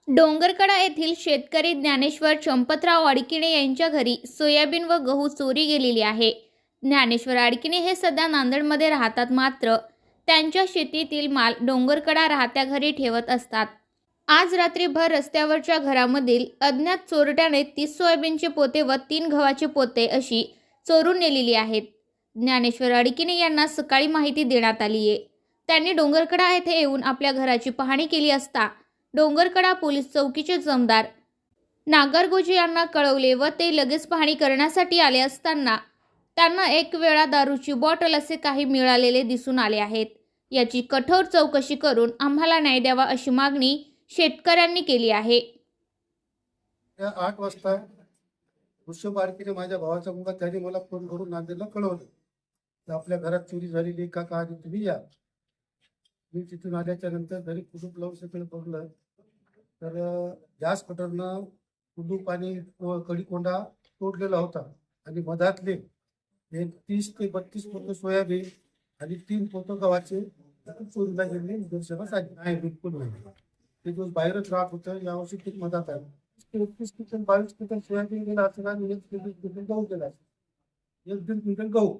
डोंगरकडा येथील शेतकरी ज्ञानेश्वर चंपतराव अडकिणे यांच्या घरी सोयाबीन व गहू चोरी गेलेली आहे. ज्ञानेश्वर अडकिणे हे सध्या नांदेडमध्ये राहतात, मात्र त्यांच्या शेतीतील माल डोंगरकडा राहत्या घरी ठेवत असतात. आज रात्री भर रस्त्यावरच्या घरामधील अज्ञात चोरट्याने 30 सोयाबीनचे पोते व 3 गव्हाचे पोते अशी चोरून नेलेली आहेत. ज्ञानेश्वर अडकिणे यांना सकाळी माहिती देण्यात आली आहे. त्यांनी डोंगरकडा येथे येऊन आपल्या घराची पाहणी केली असता डोंगरकडा पोलीस चौकीचे जमदार नागरगोजे यांना कळवले व ते लगेच पाहणी करण्यासाठी आले असताना त्यांना एक वेळा दारूची बॉटल असे काही मिळालेले दिसून आले आहेत. याची कठोर चौकशी करून आम्हाला न्याय द्यावा अशी मागणी शेतकऱ्यांनी केली आहे. 8 वाजता ऋषभ आडकिणे माझ्या भावाचा मुलगा त्याने मला फोन करून नांदेडला कळवलं की आपल्या घरात चोरी झालेली का आधी तुम्ही या. मी तिथून आल्याच्या नंतर घरी कुटुंब लावून सगळं बघलं तर गॅस कटरनं कुटुंब आणि कडीकोंडा तोडलेला होता आणि मधातले 30 ते 32 पोतं सोयाबीन आणि 3 पोतं गव्हाचे चोरीला गेले निदर्शनास आले. नाही, बिलकुल नाही. ते दिवस बाहेरच राहत होतं. यावर्षी ते मधात आहे. 31 क्विंटल 22 क्विंटल सोयाबीन गेला असेल आणि 1 क्विंटल गहू गेला असेल. 1-1.5 क्विंटल गहू